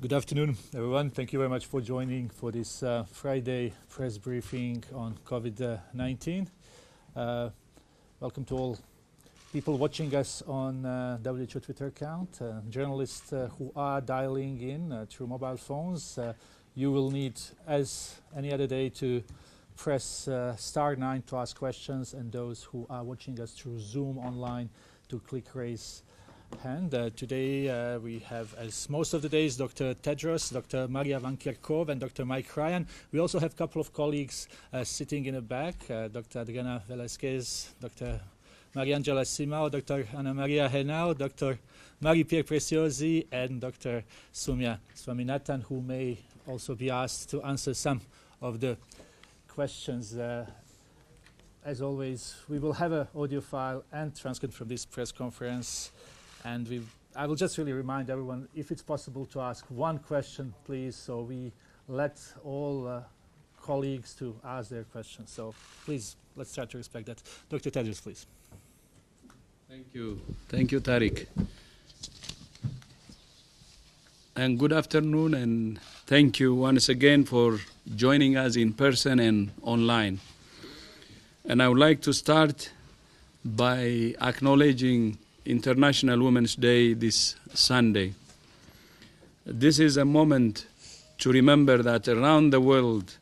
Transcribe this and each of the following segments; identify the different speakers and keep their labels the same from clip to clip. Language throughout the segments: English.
Speaker 1: Good afternoon, everyone. Thank you very much for joining for this Friday press briefing on COVID-19. Welcome to all people watching us on WHO Twitter account, journalists who are dialing in through mobile phones. You will need, as any other day, to press *9 to ask questions, and those who are watching us through Zoom online to click raise hand. Today we have, as most of the days, Dr. Tedros, Dr. Maria Van Kerkhove and Dr. Mike Ryan. We also have a couple of colleagues sitting in the back, Dr. Adriana Velasquez, Dr. Mariangela Simao, Dr. Anna Maria Henao, Dr. Marie-Pierre Preciosi, and Dr. Soumya Swaminathan, who may also be asked to answer some of the questions. As always, we will have an audio file and transcript from this press conference. And I will just really remind everyone, if it's possible, to ask one question, please, so we let all colleagues to ask their questions. So please, let's try to respect that. Dr. Tedros, please.
Speaker 2: Thank you. Thank you, Tariq. And good afternoon, and thank you once again for joining us in person and online. And I would like to start by acknowledging International Women's Day this Sunday. This is a moment to remember that around the world,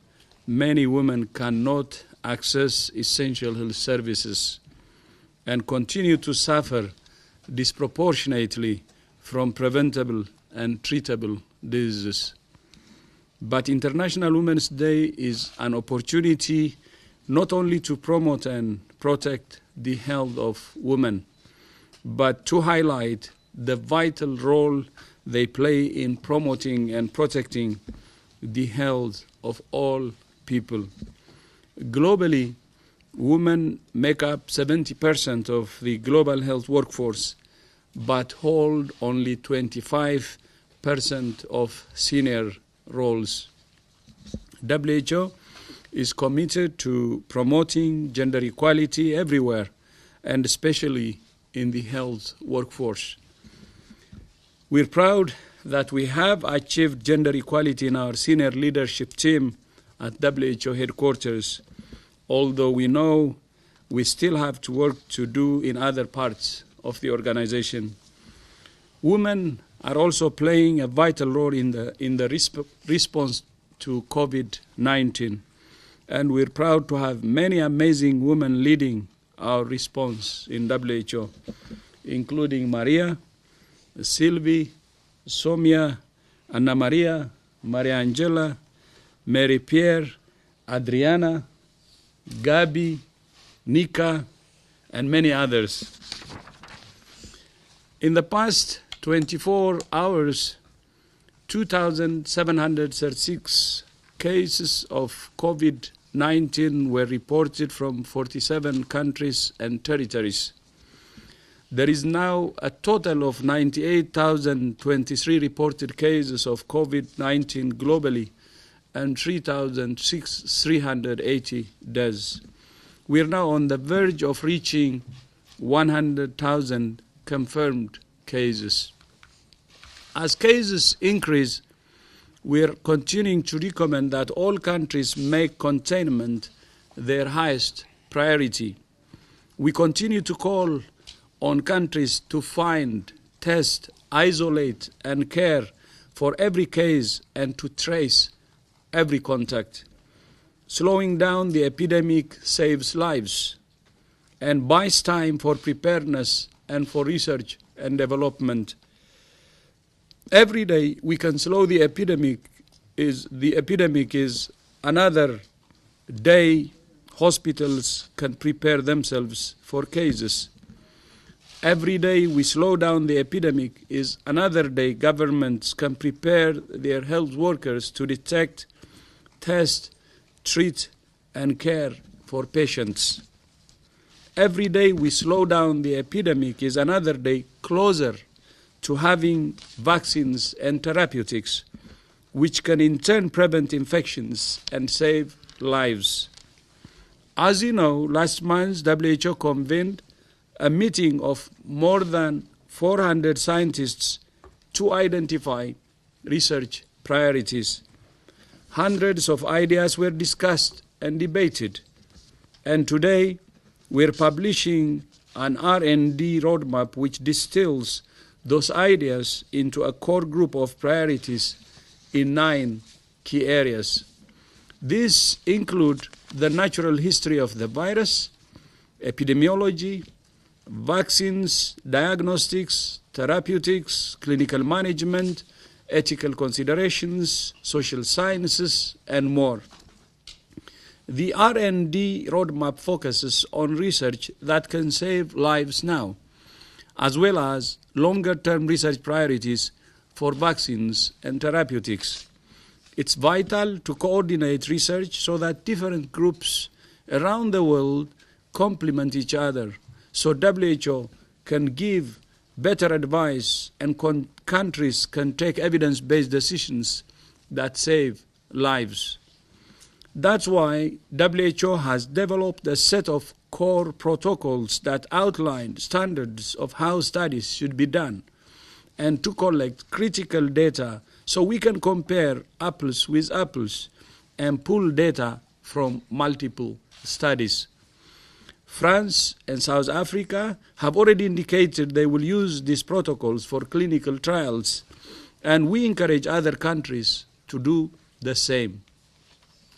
Speaker 2: many women cannot access essential health services and continue to suffer disproportionately from preventable and treatable diseases. But International Women's Day is an opportunity not only to promote and protect the health of women, but to highlight the vital role they play in promoting and protecting the health of all people. Globally, women make up 70% of the global health workforce, but hold only 25% of senior roles. WHO is committed to promoting gender equality everywhere, and especially in the health workforce. We're proud that we have achieved gender equality in our senior leadership team at WHO headquarters, although we know we still have to work to do in other parts of the organization. Women are also playing a vital role in the response to COVID-19, and we're proud to have many amazing women leading our response in WHO, including Maria, Sylvie, Soumya, Anna Maria, Maria Angela, Marie-Pierre, Adriana, Gabi, Nika, and many others. In the past 24 hours, 2,736 cases of COVID-19 were reported from 47 countries and territories. There is now a total of 98,023 reported cases of COVID-19 globally and 3,380 deaths. We are now on the verge of reaching 100,000 confirmed cases. As cases increase, we are continuing to recommend that all countries make containment their highest priority. We continue to call on countries to find, test, isolate, and care for every case and to trace every contact. Slowing down the epidemic saves lives and buys time for preparedness and for research and development. Every day we can slow the epidemic is another day hospitals can prepare themselves for cases. Every day we slow down the epidemic is another day governments can prepare their health workers to detect, test, treat, and care for patients. Every day we slow down the epidemic is another day closer to having vaccines and therapeutics, which can in turn prevent infections and save lives. As you know, last month WHO convened a meeting of more than 400 scientists to identify research priorities. Hundreds of ideas were discussed and debated, and today we're publishing an R&D roadmap which distills those ideas into a core group of priorities in 9 key areas. These include the natural history of the virus, epidemiology, vaccines, diagnostics, therapeutics, clinical management, ethical considerations, social sciences, and more. The R&D roadmap focuses on research that can save lives now, as well as longer-term research priorities for vaccines and therapeutics. It's vital to coordinate research so that different groups around the world complement each other, so WHO can give better advice and countries can take evidence-based decisions that save lives. That's why WHO has developed a set of core protocols that outline standards of how studies should be done and to collect critical data so we can compare apples with apples and pull data from multiple studies. France and South Africa have already indicated they will use these protocols for clinical trials, and we encourage other countries to do the same.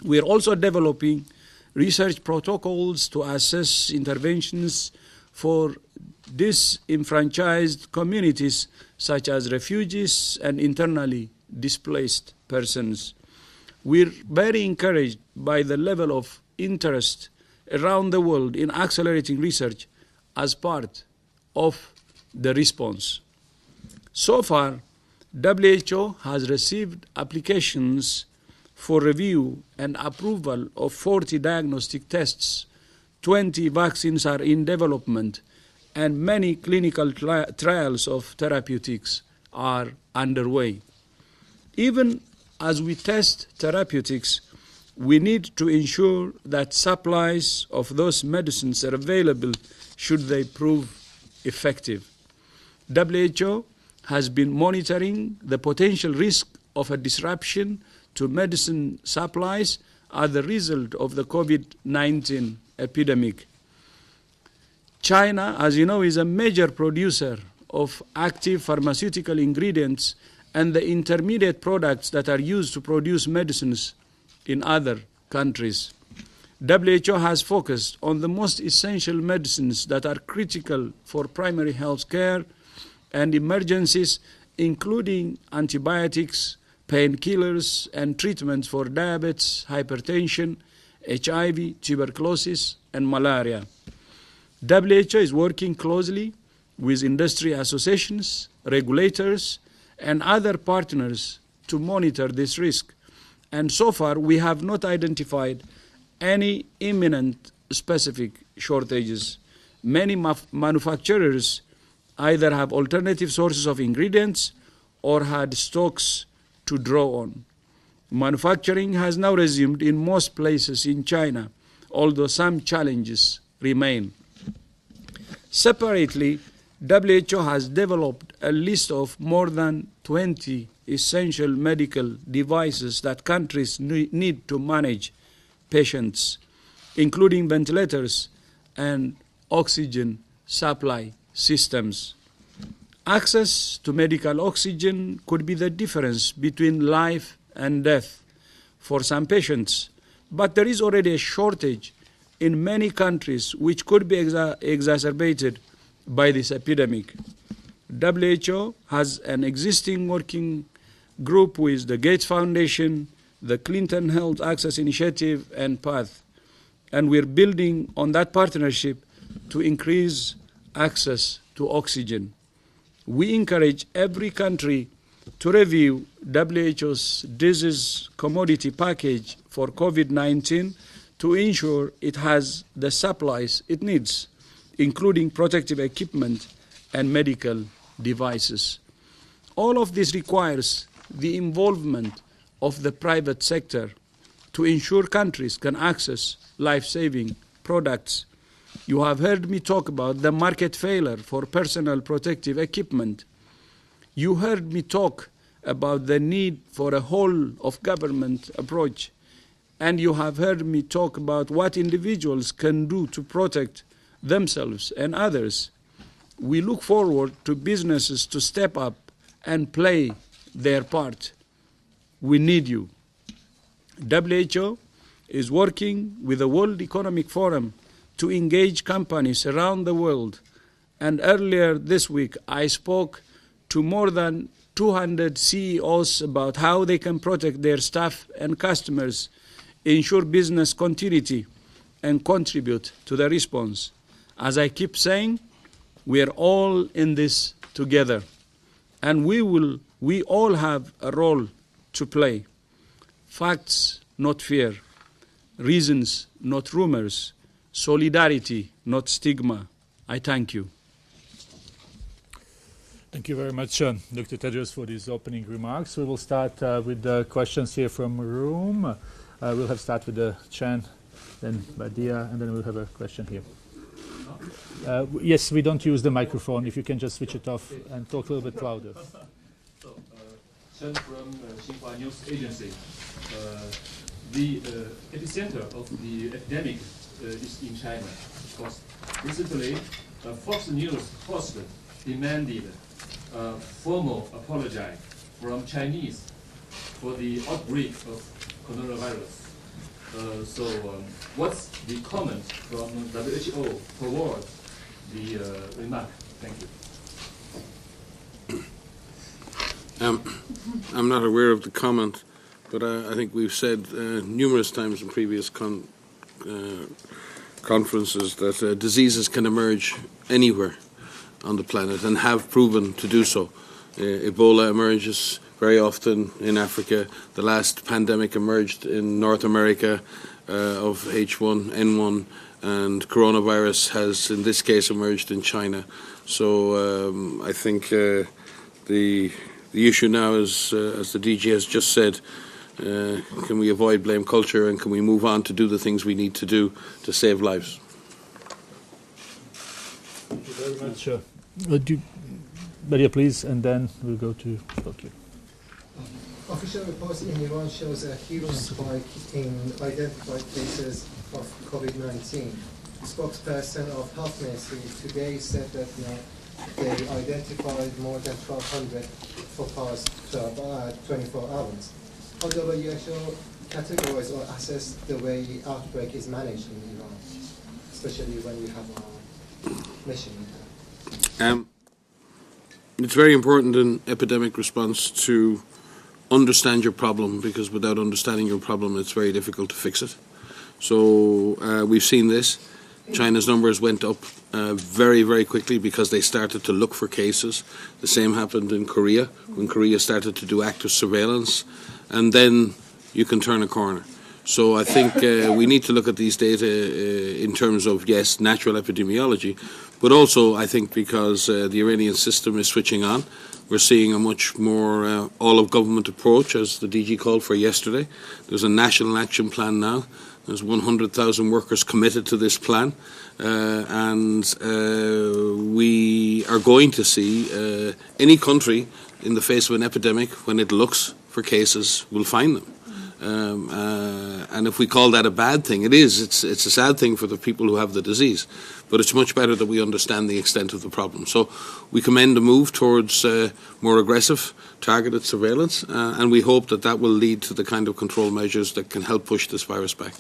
Speaker 2: We are also developing research protocols to assess interventions for disenfranchised communities such as refugees and internally displaced persons. We're very encouraged by the level of interest around the world in accelerating research as part of the response. So far, WHO has received applications for review and approval of 40 diagnostic tests, 20 vaccines are in development, and many clinical trials of therapeutics are underway. Even as we test therapeutics, we need to ensure that supplies of those medicines are available should they prove effective. WHO has been monitoring the potential risk of a disruption to medicine supplies as a result of the COVID-19 epidemic. China, as you know, is a major producer of active pharmaceutical ingredients and the intermediate products that are used to produce medicines in other countries. WHO has focused on the most essential medicines that are critical for primary health care and emergencies, including antibiotics, painkillers, and treatments for diabetes, hypertension, HIV, tuberculosis, and malaria. WHO is working closely with industry associations, regulators, and other partners to monitor this risk. And so far, we have not identified any imminent specific shortages. Many manufacturers either have alternative sources of ingredients or had stocks to draw on. Manufacturing has now resumed in most places in China, although some challenges remain. Separately, WHO has developed a list of more than 20 essential medical devices that countries need to manage patients, including ventilators and oxygen supply systems. Access to medical oxygen could be the difference between life and death for some patients, but there is already a shortage in many countries which could be exacerbated by this epidemic. WHO has an existing working group with the Gates Foundation, the Clinton Health Access Initiative, and PATH, and we're building on that partnership to increase access to oxygen. We encourage every country to review WHO's disease commodity package for COVID-19 to ensure it has the supplies it needs, including protective equipment and medical devices. All of this requires the involvement of the private sector to ensure countries can access life-saving products. You have heard me talk about the market failure for personal protective equipment. You heard me talk about the need for a whole of government approach. And you have heard me talk about what individuals can do to protect themselves and others. We look forward to businesses to step up and play their part. We need you. WHO is working with the World Economic Forum to engage companies around the world. And earlier this week, I spoke to more than 200 CEOs about how they can protect their staff and customers, ensure business continuity, and contribute to the response. As I keep saying, we are all in this together, and we all have a role to play. Facts, not fear. Reasons, not rumors. Solidarity, not stigma. I thank you.
Speaker 1: Thank you very much, Dr. Tedros, for these opening remarks. We will start with the questions here from the room. We'll have start with Chan, then Badia, and then we'll have a question here. Yes, we don't use the microphone. If you can just switch it off and talk a little bit louder.
Speaker 3: So, Chen from Xinhua News Agency. The epicenter of the epidemic is in China. Of course, recently, Fox News host demanded a formal apology from Chinese for the outbreak of coronavirus. What's the comment from WHO toward the remark? Thank you.
Speaker 4: I'm not aware of the comment, but I think we've said numerous times in previous conferences that diseases can emerge anywhere on the planet and have proven to do so. Ebola emerges very often in Africa. The last pandemic emerged in North America of H1N1, and coronavirus has, in this case, emerged in China. So I think the issue now is, as the DG has just said, can we avoid blame culture, and can we move on to do the things we need to do to save lives?
Speaker 1: Thank you very much. Badia, please, and then we'll go to Tokyo.
Speaker 5: Official reports in Iran shows a huge spike in identified cases of COVID-19. Spokesperson of Health Ministry today said that they identified more than 1,200 for past 24 hours. How do you actually categorize or assess the way outbreak is managed in Iran, especially when you have a mission?
Speaker 4: It's very important in epidemic response to understand your problem, because without understanding your problem, it's very difficult to fix it. So we've seen this. China's numbers went up very, very quickly because they started to look for cases. The same happened in Korea, when Korea started to do active surveillance, and then you can turn a corner. So I think we need to look at these data in terms of, yes, natural epidemiology, but also I think because the Iranian system is switching on, we're seeing a much more all-of-government approach, as the DG called for yesterday. There's a national action plan now. There's 100,000 workers committed to this plan, and we are going to see any country in the face of an epidemic, when it looks for cases, will find them. And if we call that a bad thing, it is. It's a sad thing for the people who have the disease. But it's much better that we understand the extent of the problem. So we commend the move towards more aggressive, targeted surveillance, and we hope that that will lead to the kind of control measures that can help push this virus back.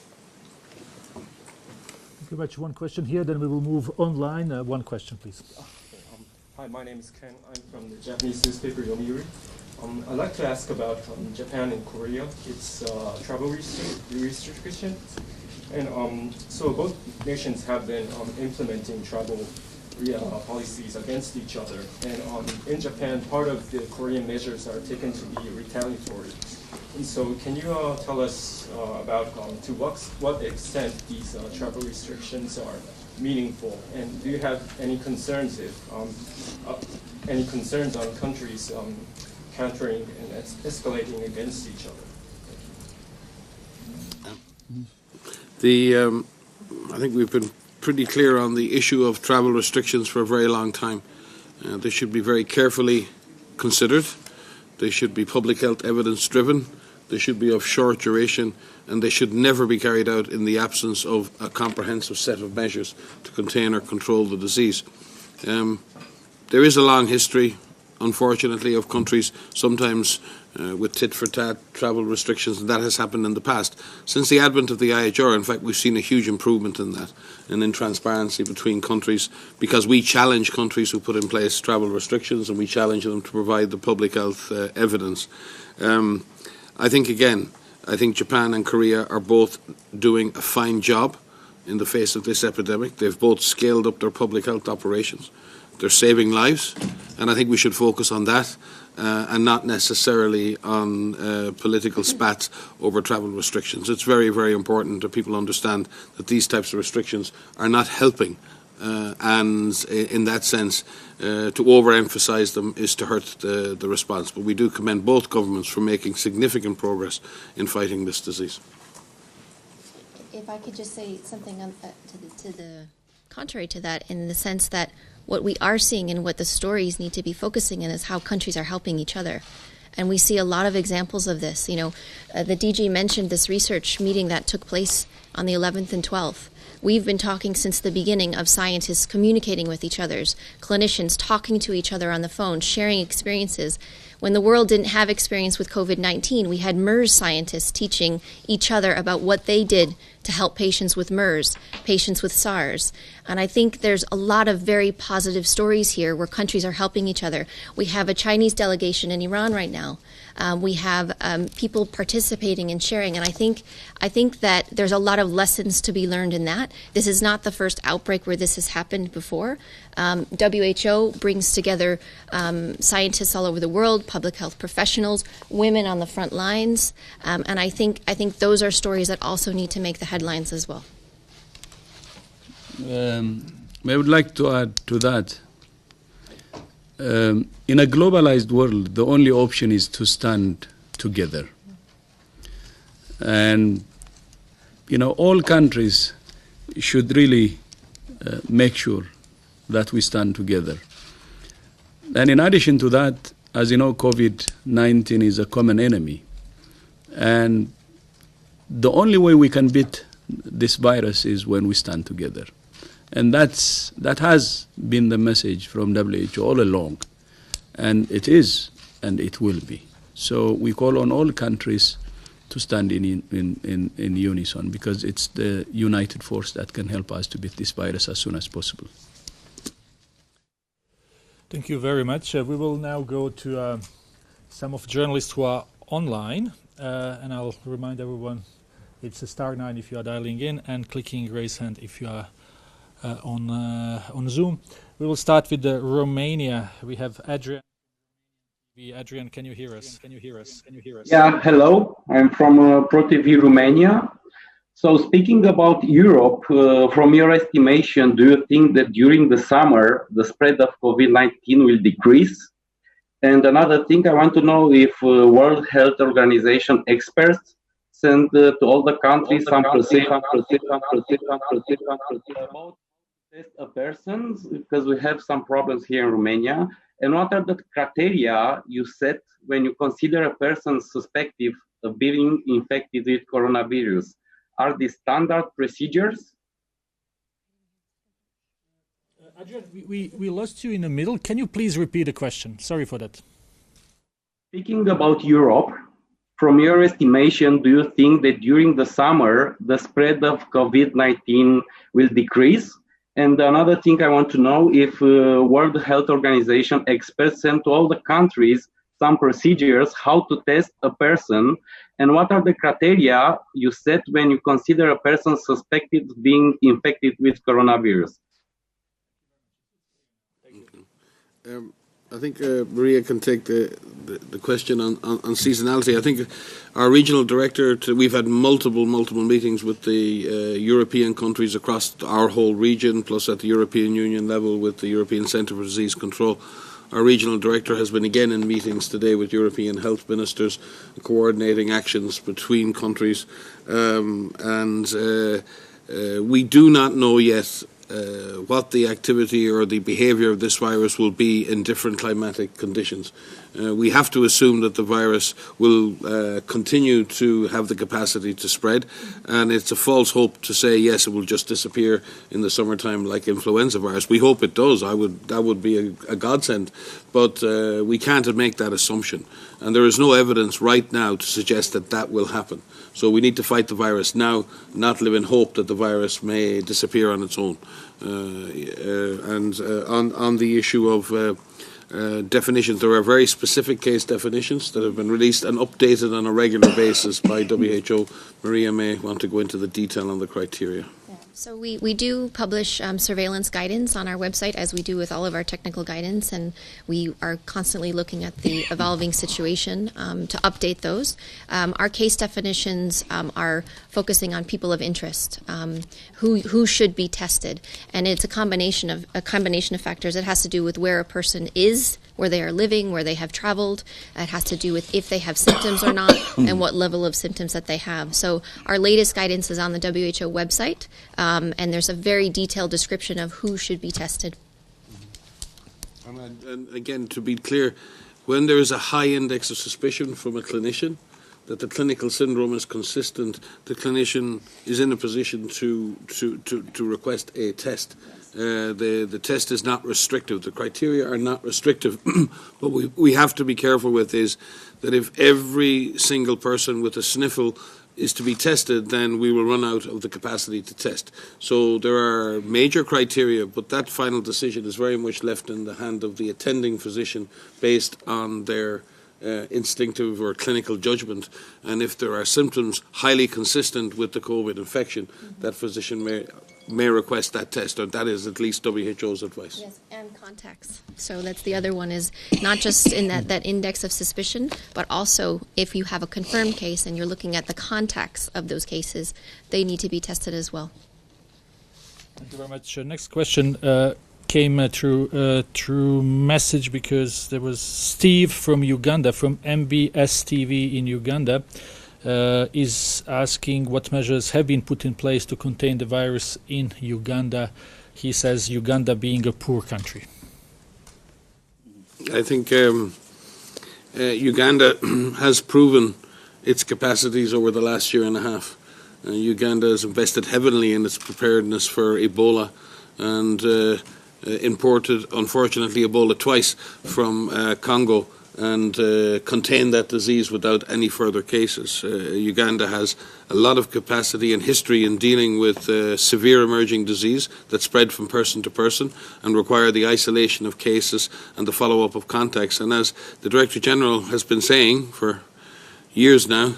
Speaker 1: Thank you very much. One question here, then we will move online. One question, please.
Speaker 6: Hi, my name is Ken. I'm from the Japanese newspaper Yomiuri. I'd like to ask about Japan and Korea. It's travel restrictions. And so both nations have been implementing travel policies against each other. And in Japan, part of the Korean measures are taken to be retaliatory. And so can you tell us about to what extent these travel restrictions are meaningful? And do you have any concerns on countries countering and escalating against each other?
Speaker 4: I think we've been pretty clear on the issue of travel restrictions for a very long time. They should be very carefully considered. they should be public health evidence driven, they should be of short duration, and they should never be carried out in the absence of a comprehensive set of measures to contain or control the disease. There is a long history, unfortunately, of countries sometimes with tit-for-tat travel restrictions, and that has happened in the past. Since the advent of the IHR, in fact, we've seen a huge improvement in that and in transparency between countries, because we challenge countries who put in place travel restrictions and we challenge them to provide the public health evidence. I think Japan and Korea are both doing a fine job in the face of this epidemic. They've both scaled up their public health operations. They're saving lives, and I think we should focus on that and not necessarily on political spats over travel restrictions. It's very, very important that people understand that these types of restrictions are not helping, and in that sense, to overemphasize them is to hurt the response. But we do commend both governments for making significant progress in fighting this disease.
Speaker 7: If I could just say something on, to the contrary to that, in the sense that what we are seeing and what the stories need to be focusing in is how countries are helping each other. And we see a lot of examples of this. The DG mentioned this research meeting that took place on the 11th and 12th. We've been talking since the beginning of scientists communicating with each other, clinicians talking to each other on the phone, sharing experiences. When the world didn't have experience with COVID-19, we had MERS scientists teaching each other about what they did to help patients with MERS, patients with SARS. And I think there's a lot of very positive stories here where countries are helping each other. We have a Chinese delegation in Iran right now. We have people participating and sharing, and I think that there's a lot of lessons to be learned in that. This is not the first outbreak where this has happened before. WHO brings together scientists all over the world, public health professionals, women on the front lines, and I think those are stories that also need to make the headlines as well.
Speaker 2: I would like to add to that. In a globalized world, the only option is to stand together. And, all countries should really make sure that we stand together. And in addition to that, as you know, COVID-19 is a common enemy. And the only way we can beat this virus is when we stand together. And that has been the message from WHO all along. And it is, and it will be. So we call on all countries to stand in unison, because it's the united force that can help us to beat this virus as soon as possible.
Speaker 1: Thank you very much. We will now go to some of the journalists who are online, and I'll remind everyone it's *9 if you are dialing in and clicking raise hand if you are on Zoom. We will start with Romania. We have Adrian. Adrian, can you hear us?
Speaker 8: Yeah, hello. I'm from ProTV Romania. So speaking about Europe, from your estimation, do you think that during the summer the spread of COVID-19 will decrease? And another thing, I want to know if World Health Organization experts send to all the countries some procedure about test a person, because we have some problems here in Romania. And what are the criteria you set when you consider a person suspected of being infected with coronavirus? Are these standard procedures?
Speaker 1: Adrian, we lost you in the middle. Can you please repeat the question? Sorry for that.
Speaker 8: Speaking about Europe, from your estimation, do you think that during the summer the spread of COVID-19 will decrease? And another thing I want to know, if World Health Organization experts send to all the countries some procedures how to test a person, and what are the criteria you set when you consider a person suspected of being infected with coronavirus?
Speaker 4: I think Maria can take the question on seasonality. I think our regional director, we've had multiple meetings with the European countries across our whole region, plus at the European Union level with the European Centre for Disease Control. Our regional director has been again in meetings today with European health ministers, coordinating actions between countries. We do not know yet what the activity or the behaviour of this virus will be in different climatic conditions. We have to assume that the virus will continue to have the capacity to spread, and it's a false hope to say, yes, it will just disappear in the summertime like influenza virus. We hope it does. That would be a godsend, but we can't make that assumption. And there is no evidence right now to suggest that that will happen. So we need to fight the virus now, not live in hope that the virus may disappear on its own. On the issue of definitions, there are very specific case definitions that have been released and updated on a regular basis by WHO. Maria may want to go into the detail on the criteria.
Speaker 7: So we do publish surveillance guidance on our website, as we do with all of our technical guidance, and we are constantly looking at the evolving situation to update those. Our case definitions are focusing on people of interest, who should be tested, and it's a combination of factors. It has to do with where a person is, where they are living, where they have traveled. It has to do with if they have symptoms or not, and what level of symptoms that they have. So our latest guidance is on the WHO website, and there's a very detailed description of who should be tested.
Speaker 4: And again, to be clear, when there is a high index of suspicion from a clinician that the clinical syndrome is consistent, the clinician is in a position to request a test. The test is not restrictive. The criteria are not restrictive. What we have to be careful with is that if every single person with a sniffle is to be tested, then we will run out of the capacity to test. So there are major criteria, but that final decision is very much left in the hand of the attending physician based on their instinctive or clinical judgment. And if there are symptoms highly consistent with the COVID infection, that physician may request that test, or that is at least WHO's advice.
Speaker 7: Yes, and contacts. So that's the other one, is not just in that index of suspicion, but also if you have a confirmed case and you're looking at the contacts of those cases, they need to be tested as well.
Speaker 1: Thank you very much. Next question came through message, because there was Steve from Uganda, from MBS TV in Uganda, is asking what measures have been put in place to contain the virus in Uganda. He says Uganda being a poor country.
Speaker 4: I think Uganda has proven its capacities over the last year and a half. Uganda has invested heavily in its preparedness for Ebola, and imported, unfortunately, Ebola twice from Congo, and contain that disease without any further cases. Uganda has a lot of capacity and history in dealing with severe emerging disease that spread from person to person and require the isolation of cases and the follow-up of contacts. And as the Director General has been saying for years now,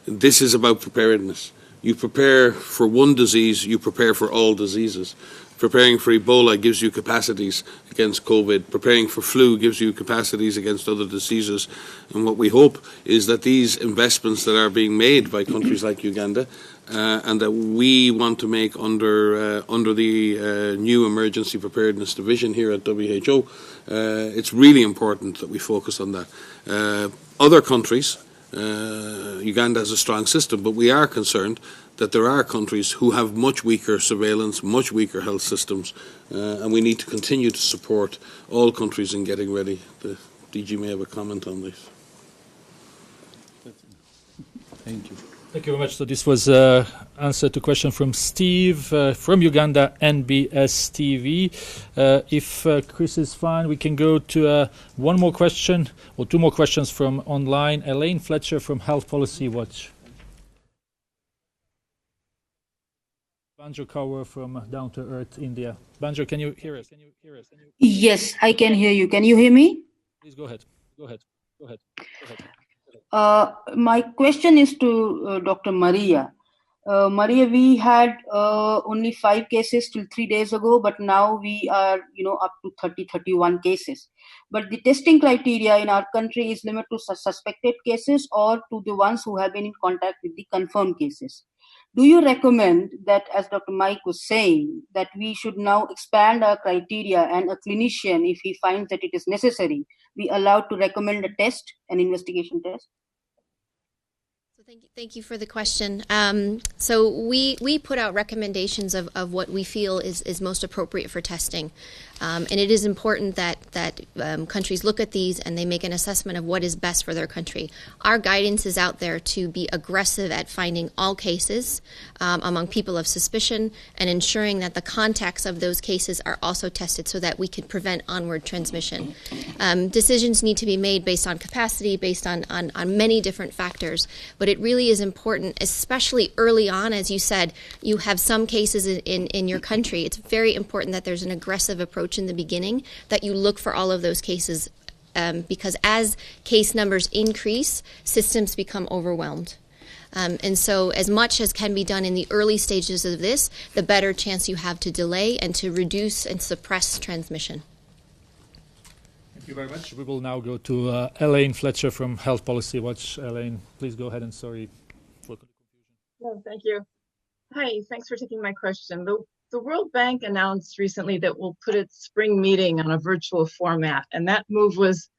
Speaker 4: this is about preparedness. You prepare for one disease, you prepare for all diseases. Preparing for Ebola gives you capacities against COVID. Preparing for flu gives you capacities against other diseases. And what we hope is that these investments that are being made by countries like Uganda, and that we want to make under the new Emergency Preparedness Division here at WHO, it's really important that we focus on that. Other countries, Uganda has a strong system, but we are concerned that there are countries who have much weaker surveillance, much weaker health systems, and we need to continue to support all countries in getting ready. The DG may have a comment on this.
Speaker 1: Thank you. Thank you very much. So this was answer to question from Steve from Uganda, NBS TV. If Chris is fine, we can go to one more question, or two more questions from online. Elaine Fletcher from Health Policy Watch. Banjo Kaur from Down to Earth, India. Banjo, can you hear us?
Speaker 9: Yes, I can hear you. Can you hear me?
Speaker 1: Please go ahead.
Speaker 9: My question is to Dr. Maria. Maria, we had only 5 cases till 3 days ago, but now we are, up to 31 cases. But the testing criteria in our country is limited to suspected cases or to the ones who have been in contact with the confirmed cases. Do you recommend that, as Dr. Mike was saying, that we should now expand our criteria, and a clinician, if he finds that it is necessary, be allowed to recommend a test, an investigation test?
Speaker 7: Thank you for the question. So we put out recommendations of what we feel is most appropriate for testing. And it is important that countries look at these and they make an assessment of what is best for their country. Our guidance is out there to be aggressive at finding all cases among people of suspicion and ensuring that the contacts of those cases are also tested so that we can prevent onward transmission. Decisions need to be made based on capacity, based on many different factors, but it really is important, especially early on, as you said, you have some cases in your country. It's very important that there's an aggressive approach in the beginning, that you look for all of those cases, because as case numbers increase, systems become overwhelmed. And so as much as can be done in the early stages of this, the better chance you have to delay and to reduce and suppress transmission.
Speaker 1: Thank you very much. We will now go to Elaine Fletcher from Health Policy Watch. Elaine, please go ahead, and sorry for the confusion.
Speaker 10: No, thank you. Hi, thanks for taking my question. The World Bank announced recently that we'll put its spring meeting on a virtual format, and that move was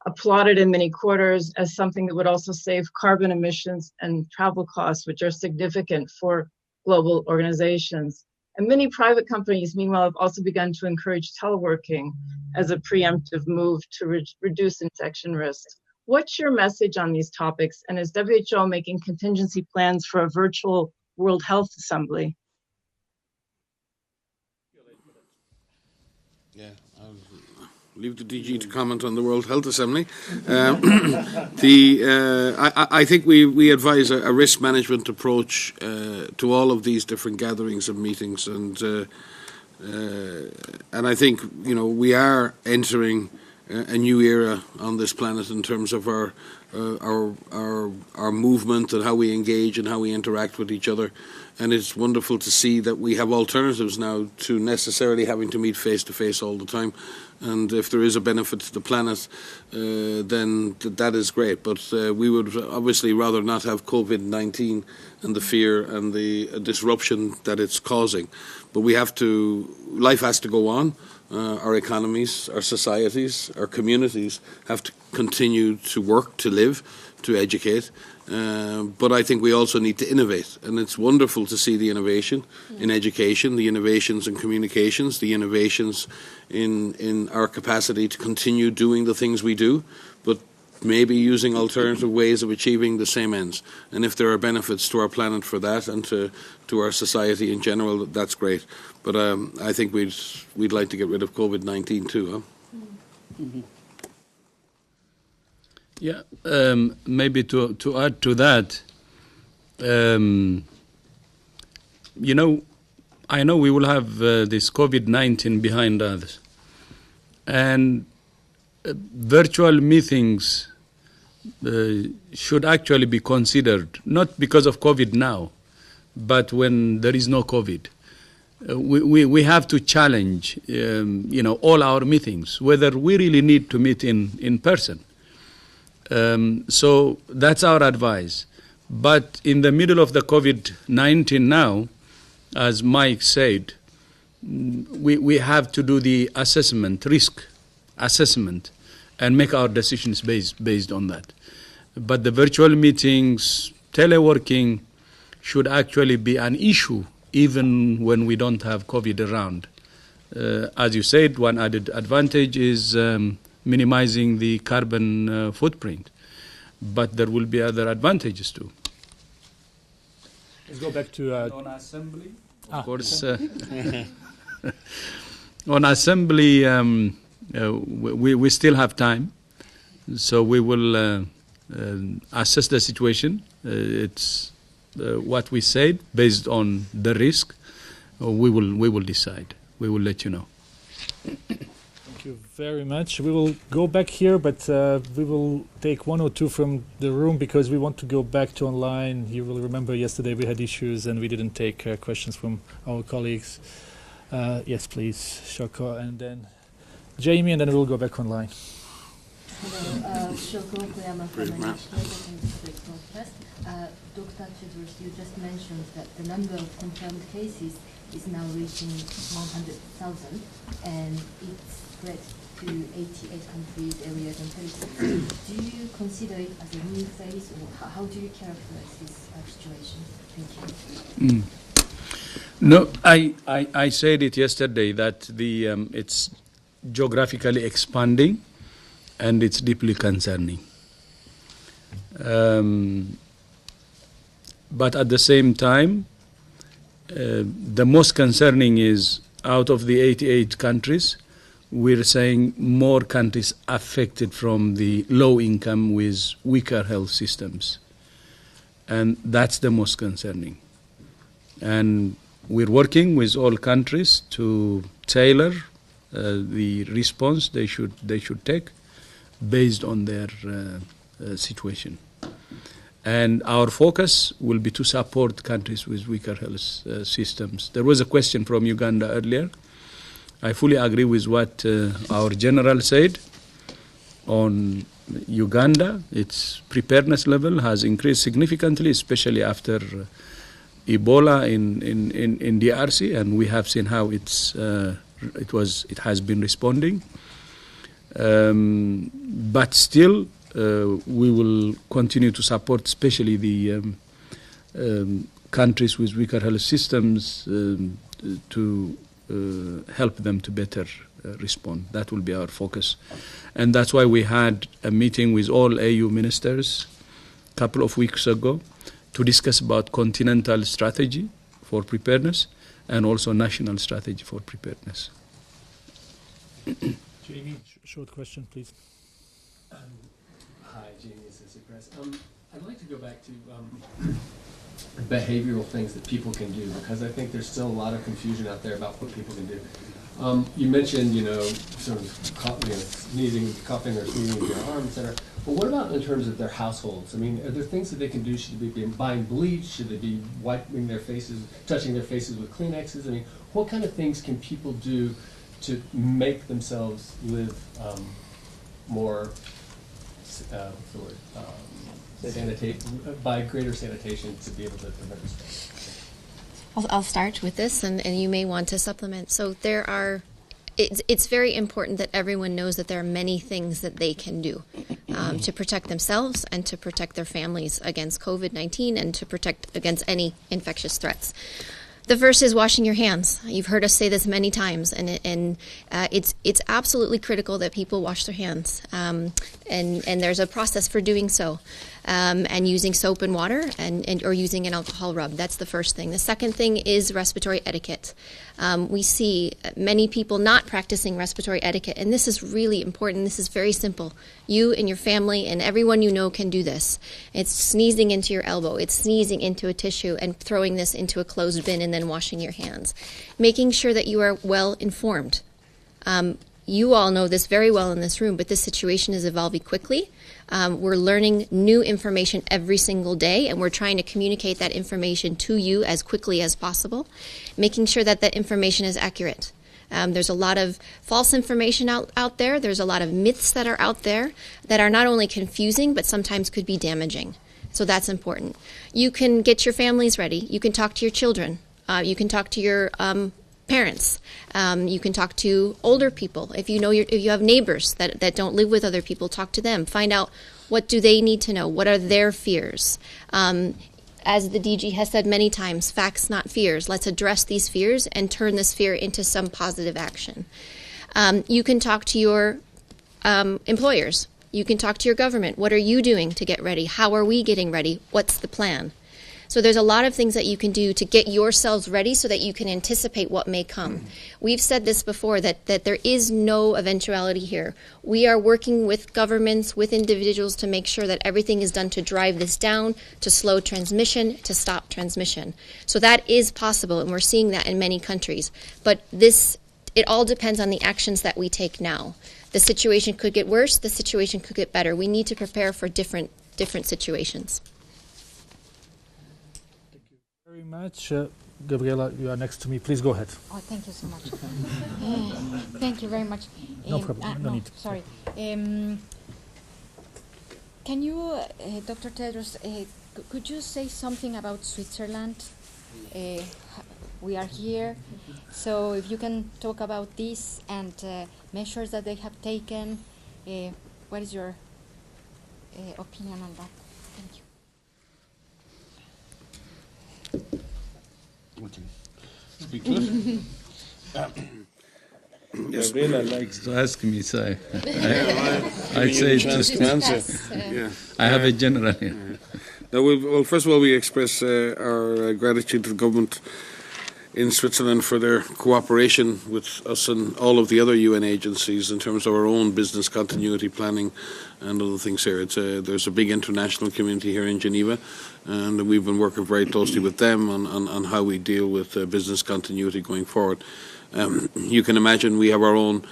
Speaker 10: applauded in many quarters as something that would also save carbon emissions and travel costs, which are significant for global organizations. And many private companies, meanwhile, have also begun to encourage teleworking as a preemptive move to reduce infection risks. What's your message on these topics? And is WHO making contingency plans for a virtual World Health Assembly?
Speaker 4: Yeah, I'll leave the DG to comment on the World Health Assembly. I think we advise a risk management approach to all of these different gatherings and meetings, and I think we are entering a new era on this planet in terms of our movement and how we engage and how we interact with each other. And it's wonderful to see that we have alternatives now to necessarily having to meet face-to-face all the time. And if there is a benefit to the planet, then that is great. But we would obviously rather not have COVID-19 and the fear and the disruption that it's causing. But life has to go on. Our economies, our societies, our communities have to continue to work, to live, to educate. But I think we also need to innovate. And it's wonderful to see the innovation in education, the innovations in communications, the innovations in our capacity to continue doing the things we do, but maybe using alternative ways of achieving the same ends. And if there are benefits to our planet for that and to our society in general, that's great. But I think we'd like to get rid of COVID-19 too, huh?
Speaker 2: Mm-hmm. Yeah, maybe to add to that, I know we will have this COVID-19 behind us, and virtual meetings should actually be considered, not because of COVID now, but when there is no COVID. We have to challenge, all our meetings, whether we really need to meet in person. So that's our advice. But in the middle of the COVID-19 now, as Mike said, we have to do the risk assessment, and make our decisions based on that. But the virtual meetings, teleworking, should actually be an issue even when we don't have COVID around. As you said, one added advantage is minimizing the carbon footprint, but there will be other advantages too.
Speaker 1: Let's go back to
Speaker 2: on assembly. Of course, on assembly, we still have time, so we will assess the situation. It's what we said based on the risk. We will decide. We will let you know.
Speaker 1: Thank you very much. We will go back here, but we will take one or two from the room because we want to go back to online. You will remember yesterday we had issues and we didn't take questions from our colleagues. Yes, please, Shoko, and then Jamie, and then we'll go back online.
Speaker 11: Hello, Shoko Okuyama from the National Statistics Podcast. Dr. Tedros, you just mentioned that the number of confirmed cases is now reaching 100,000, and it's spread to 88 countries, areas, and territories. Do you consider it as a new phase, or how do you characterize this situation? Thank you.
Speaker 2: No, I said it yesterday that it's geographically expanding and it's deeply concerning. But at the same time, the most concerning is out of the 88 countries, we're saying more countries affected from the low income with weaker health systems. And that's the most concerning. And we're working with all countries to tailor the response they should take based on their situation. And our focus will be to support countries with weaker health systems. There was a question from Uganda earlier. I fully agree with what our general said on Uganda. Its preparedness level has increased significantly, especially after Ebola in DRC, and we have seen how it has been responding. But still, we will continue to support, especially the countries with weaker health systems, to help them to better respond. That will be our focus. And that's why we had a meeting with all AU ministers a couple of weeks ago to discuss about continental strategy for preparedness and also national strategy for preparedness.
Speaker 1: Jamie, short question, please.
Speaker 12: Hi, Jamie, Assistant Press. I'd like to go back to behavioral things that people can do, because I think there's still a lot of confusion out there about what people can do. You mentioned, sort of sneezing, coughing, or sneezing with your arm, et cetera. But what about in terms of their households? I mean, are there things that they can do? Should they be buying bleach? Should they be wiping their faces, touching their faces with Kleenexes? I mean, what kind of things can people do to make themselves live more, what's the word, by greater sanitation to be able to prevent this?
Speaker 7: I'll start with this, and you may want to supplement. So it's very important that everyone knows that there are many things that they can do to protect themselves and to protect their families against COVID-19 and to protect against any infectious threats. The first is washing your hands. You've heard us say this many times, and it's absolutely critical that people wash their hands. And there's a process for doing so. And using soap and water or using an alcohol rub. That's the first thing. The second thing is respiratory etiquette. We see many people not practicing respiratory etiquette, and this is really important. This is very simple. You and your family and everyone you know can do this. It's sneezing into your elbow. It's sneezing into a tissue and throwing this into a closed bin and then washing your hands. Making sure that you are well informed. You all know this very well in this room, but this situation is evolving quickly. We're learning new information every single day, and we're trying to communicate that information to you as quickly as possible, making sure that that information is accurate. There's a lot of false information out there. There's a lot of myths that are out there that are not only confusing, but sometimes could be damaging. So that's important. You can get your families ready. You can talk to your children. You can talk to your parents. You can talk to older people. If you have neighbors that don't live with other people, talk to them. Find out what do they need to know. What are their fears? As the DG has said many times, facts, not fears. Let's address these fears and turn this fear into some positive action. You can talk to your employers. You can talk to your government. What are you doing to get ready? How are we getting ready? What's the plan? So there's a lot of things that you can do to get yourselves ready so that you can anticipate what may come. We've said this before, that there is no eventuality here. We are working with governments, with individuals to make sure that everything is done to drive this down, to slow transmission, to stop transmission. So that is possible, and we're seeing that in many countries. But it all depends on the actions that we take now. The situation could get worse, the situation could get better. We need to prepare for different situations.
Speaker 1: Very much. Gabriela, you are next to me. Please go ahead.
Speaker 13: Oh, thank you so much. Thank you very much.
Speaker 1: No problem. No need.
Speaker 13: Sorry. Can you, Dr. Tedros, could you say something about Switzerland? we are here. So if you can talk about this and measures that they have taken, what is your opinion on that? Thank you.
Speaker 2: Speak to it. Gabriela likes to ask me, so I say just answer. I have a general here.
Speaker 4: Now, well, first of all, we express our gratitude to the government in Switzerland for their cooperation with us and all of the other UN agencies in terms of our own business continuity planning and other things here. There's a big international community here in Geneva, and we've been working very closely with them on how we deal with business continuity going forward. You can imagine we have our own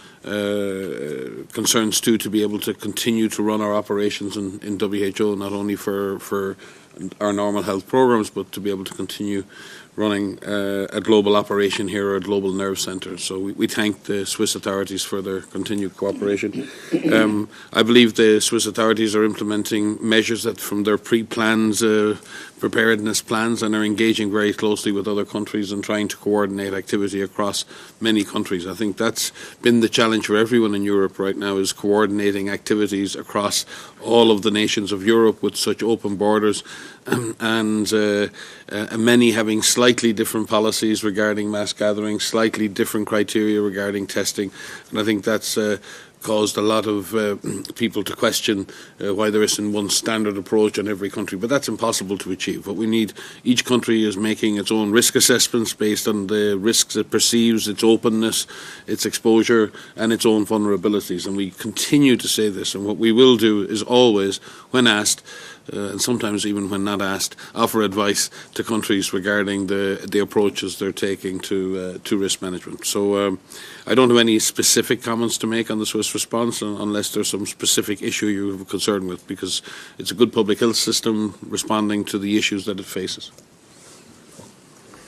Speaker 4: concerns too, to be able to continue to run our operations in WHO, not only for our normal health programs, but to be able to continue running a global operation here, or a global nerve centre. So we thank the Swiss authorities for their continued cooperation. I believe the Swiss authorities are implementing measures that from their pre-plans, preparedness plans, and are engaging very closely with other countries and trying to coordinate activity across many countries. I think that's been the challenge for everyone in Europe right now, is coordinating activities across all of the nations of Europe with such open borders, and many having slightly different policies regarding mass gatherings, slightly different criteria regarding testing, and I think that's caused a lot of people to question why there isn't one standard approach in every country, but that's impossible to achieve. What we need, each country is making its own risk assessments based on the risks it perceives, its openness, its exposure, and its own vulnerabilities, and we continue to say this, and what we will do is always, when asked, and sometimes even when not asked, offer advice to countries regarding the approaches they're taking to risk management. So I don't have any specific comments to make on the Swiss response, unless there's some specific issue you have a concern with, because it's a good public health system responding to the issues that it faces.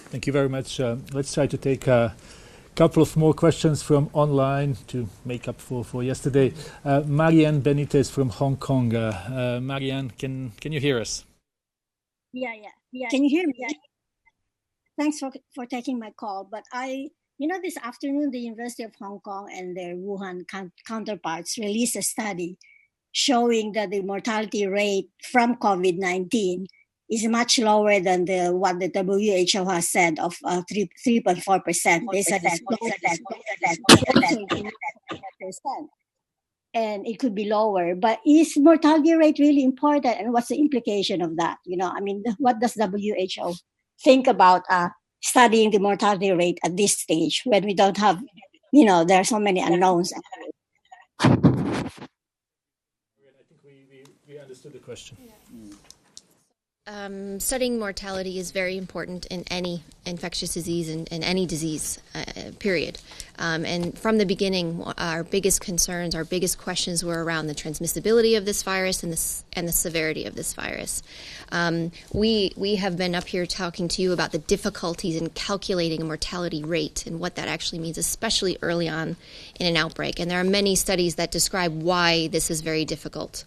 Speaker 1: Thank you very much. Let's try to take a couple of more questions from online to make up for yesterday. Marianne Benitez from Hong Kong. Marianne, can you hear us?
Speaker 14: Yeah. Can you hear me? Thanks for taking my call. But this afternoon, the University of Hong Kong and their Wuhan counterparts released a study showing that the mortality rate from COVID-19 is much lower than what the WHO has said of 3.4%. They said it's lower than 3%. And it could be lower. But is mortality rate really important? And what's the implication of that? What does WHO think about studying the mortality rate at this stage when we don't have, there are so many unknowns?
Speaker 1: I think we understood the question.
Speaker 7: Yeah. Studying mortality is very important in any infectious disease and in any disease, period. And from the beginning, our biggest concerns, our biggest questions were around the transmissibility of this virus and the severity of this virus. We have been up here talking to you about the difficulties in calculating a mortality rate and what that actually means, especially early on in an outbreak. And there are many studies that describe why this is very difficult.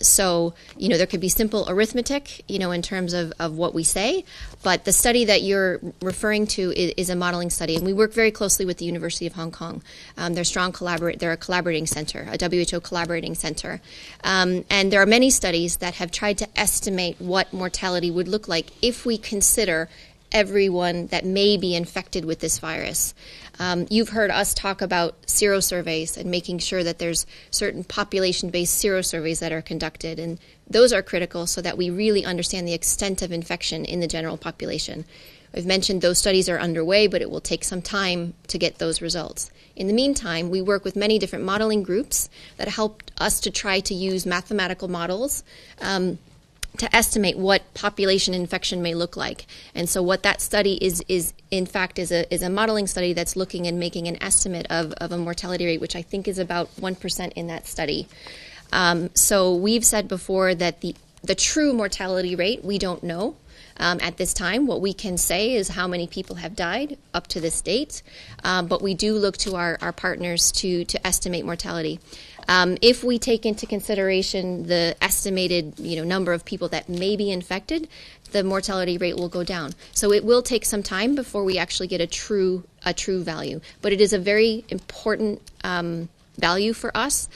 Speaker 7: So, there could be simple arithmetic, in terms of what we say, but the study that you're referring to is a modeling study, and we work very closely with the University of Hong Kong. They're a collaborating center, a WHO collaborating center. And there are many studies that have tried to estimate what mortality would look like if we consider everyone that may be infected with this virus. You've heard us talk about serosurveys and making sure that there's certain population-based serosurveys that are conducted, and those are critical so that we really understand the extent of infection in the general population. I've mentioned those studies are underway, but it will take some time to get those results. In the meantime, we work with many different modeling groups that help us to try to use mathematical models to estimate what population infection may look like. And so what that study is in fact a modeling study that's looking and making an estimate of a mortality rate, which I think is about 1% in that study. So we've said before that the true mortality rate, we don't know. At this time, what we can say is how many people have died up to this date, but we do look to our partners to estimate mortality. If we take into consideration the estimated number of people that may be infected, the mortality rate will go down. So it will take some time before we actually get a true value. But it is a very important value for us.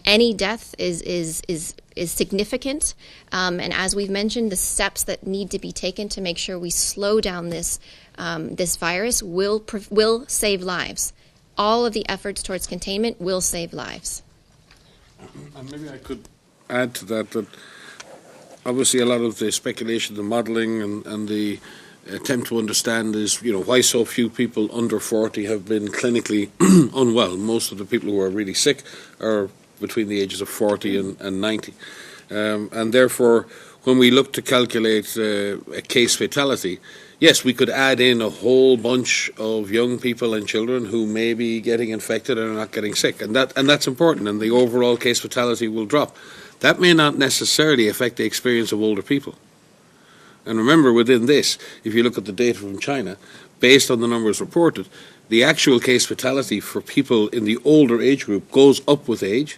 Speaker 7: Any death is significant, and as we've mentioned, the steps that need to be taken to make sure we slow down this virus will save lives. All of the efforts towards containment will save lives.
Speaker 4: And maybe I could add to that obviously a lot of the speculation, the modelling, and the attempt to understand is, why so few people under 40 have been clinically unwell. Most of the people who are really sick are between the ages of 40 and 90. And therefore, when we look to calculate a case fatality, yes, we could add in a whole bunch of young people and children who may be getting infected and are not getting sick. And that's important, and the overall case fatality will drop. That may not necessarily affect the experience of older people. And remember, within this, if you look at the data from China, based on the numbers reported, the actual case fatality for people in the older age group goes up with age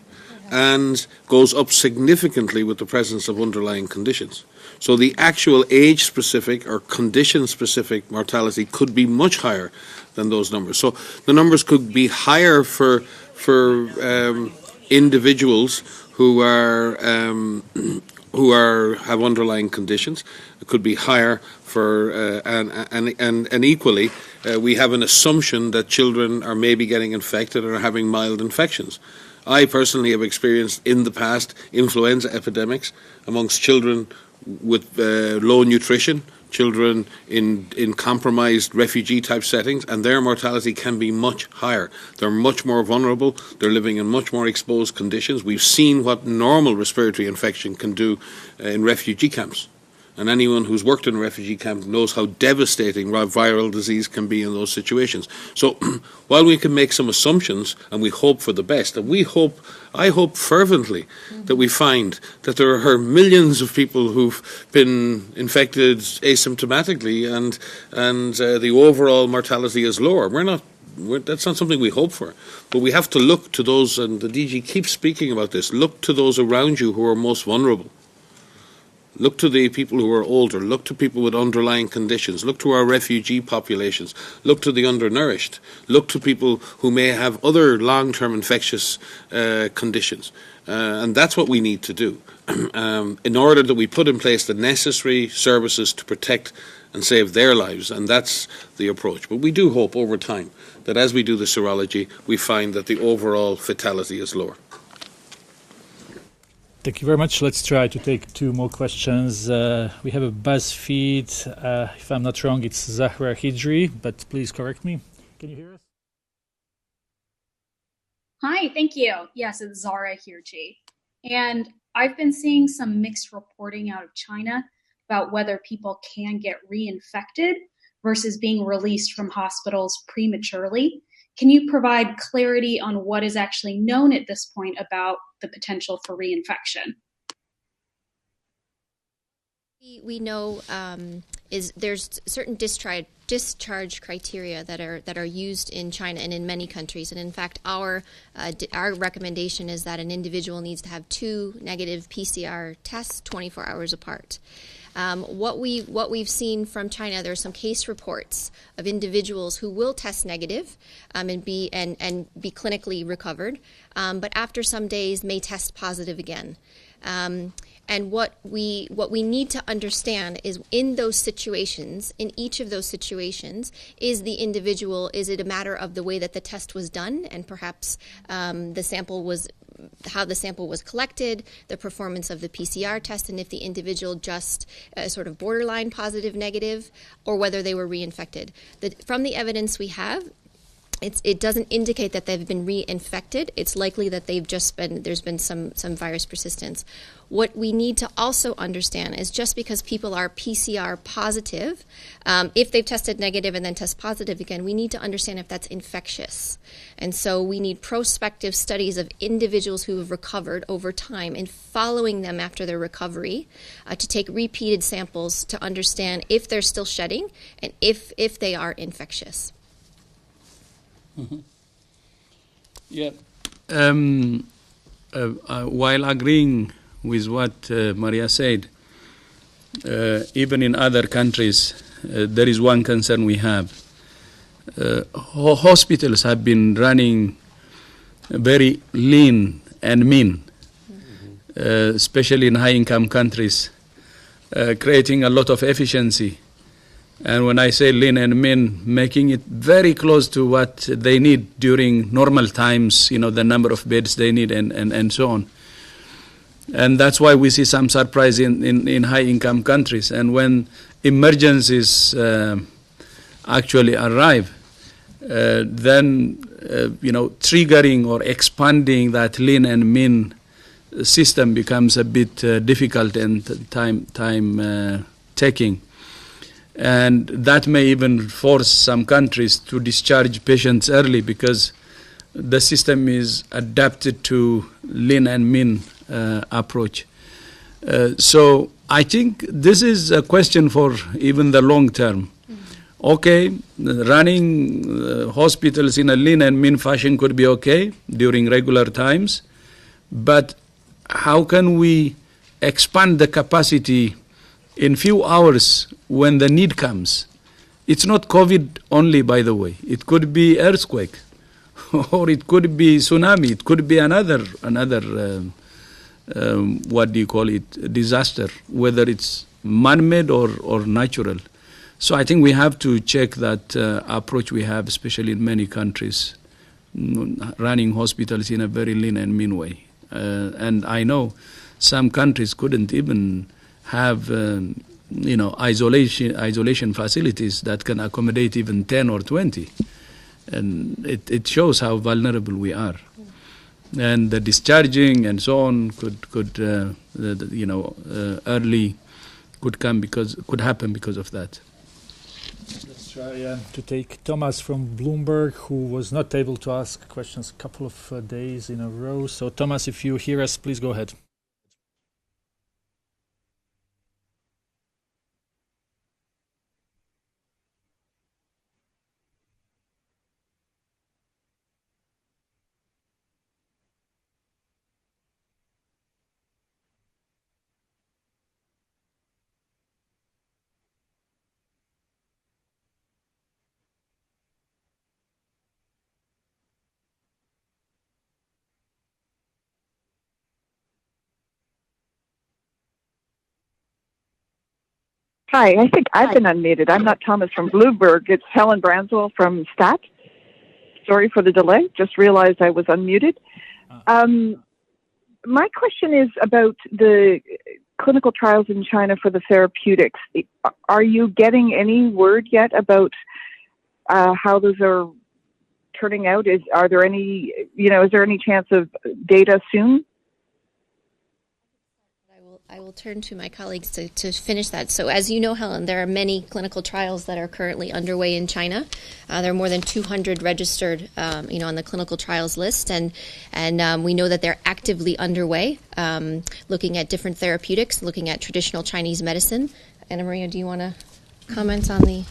Speaker 4: and goes up significantly with the presence of underlying conditions. So the actual age-specific or condition-specific mortality could be much higher than those numbers. So the numbers could be higher for individuals who have underlying conditions. It could be higher for and equally we have an assumption that children are maybe getting infected or having mild infections. I personally have experienced in the past influenza epidemics amongst children with low nutrition, children in compromised refugee-type settings, and their mortality can be much higher. They're much more vulnerable. They're living in much more exposed conditions. We've seen what normal respiratory infection can do in refugee camps. And anyone who's worked in a refugee camp knows how devastating viral disease can be in those situations. So while we can make some assumptions and we hope for the best, and I hope fervently that we find that there are millions of people who've been infected asymptomatically and the overall mortality is lower. That's not something we hope for. But we have to look to those, and the DG keeps speaking about this, look to those around you who are most vulnerable. Look to the people who are older. Look to people with underlying conditions. Look to our refugee populations. Look to the undernourished. Look to people who may have other long-term infectious conditions. And that's what we need to do in order that we put in place the necessary services to protect and save their lives. And that's the approach. But we do hope over time that as we do the serology, we find that the overall fatality is lower.
Speaker 1: Thank you very much. Let's try to take two more questions. We have a BuzzFeed. If I'm not wrong, it's Zahra Hijri, but please correct me. Can you hear us?
Speaker 15: Hi, thank you. Yes, it's Zahra Hijri. And I've been seeing some mixed reporting out of China about whether people can get reinfected versus being released from hospitals prematurely. Can you provide clarity on what is actually known at this point about the potential for reinfection?
Speaker 7: We know there's certain discharge criteria that are used in China and in many countries, and in fact, our recommendation is that an individual needs to have 2 negative PCR tests 24 hours apart. What we've seen from China, there are some case reports of individuals who will test negative and be clinically recovered, but after some days may test positive again. And what we need to understand is in those situations, in each of those situations, is it a matter of the way that the test was done and perhaps how the sample was collected, the performance of the PCR test, and if the individual just sort of borderline positive, negative, or whether they were reinfected. From the evidence we have, it doesn't indicate that they've been reinfected. It's likely that there's been some virus persistence. What we need to also understand is just because people are PCR positive, if they've tested negative and then test positive again, we need to understand if that's infectious. And so we need prospective studies of individuals who have recovered over time and following them after their recovery to take repeated samples to understand if they're still shedding and if they are infectious.
Speaker 2: Mm-hmm. Yeah. While agreeing with what Maria said, even in other countries, there is one concern we have. Hospitals have been running very lean and mean, especially in high-income countries, creating a lot of efficiency. And when I say lean and mean, making it very close to what they need during normal times, the number of beds they need and so on. And that's why we see some surprise in high-income countries. And when emergencies actually arrive, then triggering or expanding that lean and mean system becomes a bit difficult and time taking. And that may even force some countries to discharge patients early because the system is adapted to lean and mean approach. So I think this is a question for even the long term. Okay, running hospitals in a lean and mean fashion could be okay during regular times, but how can we expand the capacity in few hours when the need comes? It's not COVID only, by the way. It could be earthquake, or it could be tsunami. It could be another disaster, whether it's man-made or natural. So I think we have to check that approach we have, especially in many countries, running hospitals in a very lean and mean way. And I know some countries couldn't even have isolation facilities that can accommodate even 10 or 20. And it shows how vulnerable we are. And the discharging and so on could early could happen because of that.
Speaker 1: Let's try to take Thomas from Bloomberg, who was not able to ask questions a couple of days in a row. So Thomas, if you hear us, please go ahead.
Speaker 16: Hi, I think I've been unmuted. I'm not Thomas from Bloomberg. It's Helen Branswell from STAT. Sorry for the delay. Just realized I was unmuted. My question is about the clinical trials in China for the therapeutics. Are you getting any word yet about how those are turning out? Is there any chance of data soon?
Speaker 7: I will turn to my colleagues to finish that. So as you know, Helen, there are many clinical trials that are currently underway in China. There are more than 200 registered, on the clinical trials list, and we know that they're actively underway, looking at different therapeutics, looking at traditional Chinese medicine. Anna Maria, do you want to comment on the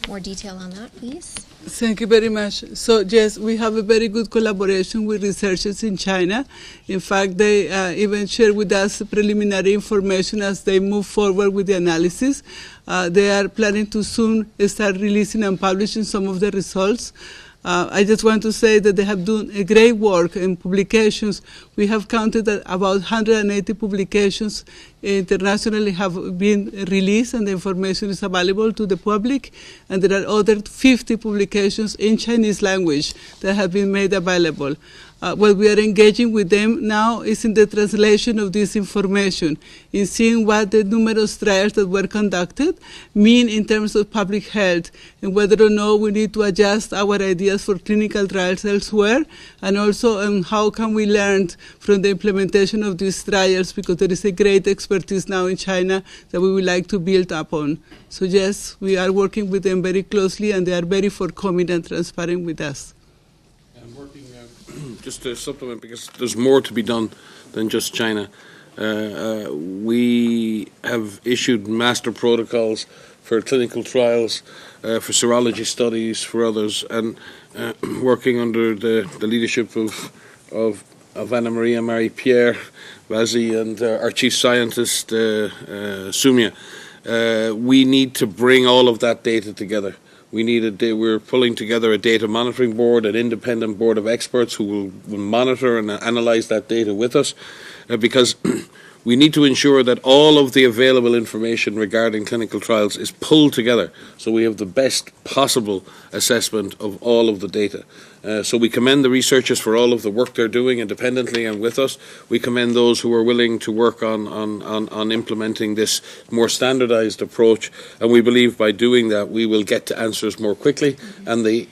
Speaker 7: more detail on that, please?
Speaker 17: Thank you very much. So, yes, we have a very good collaboration with researchers in China. In fact, they even share with us preliminary information as they move forward with the analysis. They are planning to soon start releasing and publishing some of the results. I just want to say that they have done a great work in publications. We have counted that about 180 publications internationally have been released, and the information is available to the public. And there are other 50 publications in Chinese language that have been made available. What we are engaging with them now is in the translation of this information, in seeing what the numerous trials that were conducted mean in terms of public health, and whether or not we need to adjust our ideas for clinical trials elsewhere, and also how can we learn from the implementation of these trials, because there is a great expertise now in China that we would like to build upon. So yes, we are working with them very closely, and they are very forthcoming and transparent with us.
Speaker 4: Just to supplement, because there's more to be done than just China. We have issued master protocols for clinical trials, for serology studies, for others, and working under the leadership of of Anna Maria, Marie-Pierre, Razi, and our chief scientist, Sumya. We need to bring all of that data together. We're pulling together a data monitoring board, an independent board of experts who will monitor and analyze that data with us, because we need to ensure that all of the available information regarding clinical trials is pulled together so we have the best possible assessment of all of the data. So we commend the researchers for all of the work they're doing independently and with us. We commend those who are willing to work on implementing this more standardized approach, and we believe by doing that we will get to answers more quickly, and the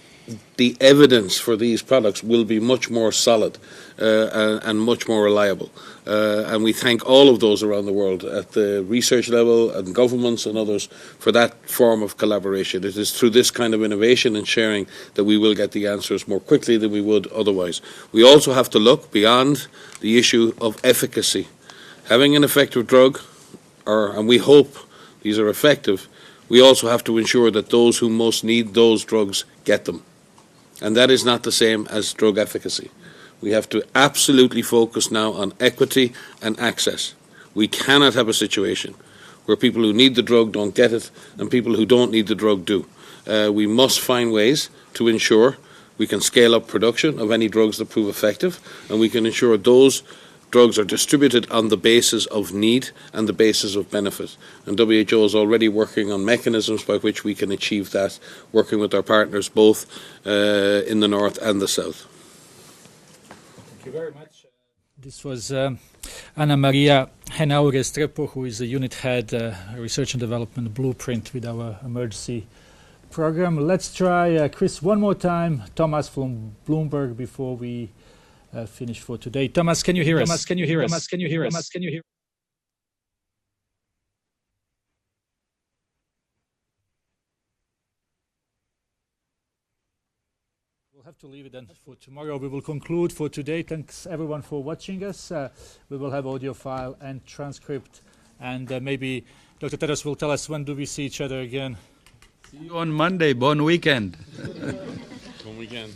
Speaker 4: evidence for these products will be much more solid and much more reliable. And we thank all of those around the world at the research level and governments and others for that form of collaboration. It is through this kind of innovation and sharing that we will get the answers more quickly than we would otherwise. We also have to look beyond the issue of efficacy. Having an effective drug, and we hope these are effective, we also have to ensure that those who most need those drugs get them. And that is not the same as drug efficacy. We have to absolutely focus now on equity and access. We cannot have a situation where people who need the drug don't get it and people who don't need the drug do. We must find ways to ensure we can scale up production of any drugs that prove effective, and we can ensure those drugs are distributed on the basis of need and the basis of benefit. And WHO is already working on mechanisms by which we can achieve that, working with our partners both in the north and the south.
Speaker 1: Thank you very much. This was Anna Maria Henao Restrepo, who is the unit head, research and development blueprint with our emergency program. Let's try Chris one more time. Thomas from Bloomberg before we finish for today. Thomas, can you hear us? Thomas, can you hear us? Thomas, can you hear us? Thomas, can you hear? We'll have to leave it then for tomorrow. We will conclude for today. Thanks everyone for watching us. We will have audio file and transcript, and maybe Dr. Tedros will tell us when do we see each other again.
Speaker 2: See you on Monday. Bon weekend.
Speaker 4: Bon weekend.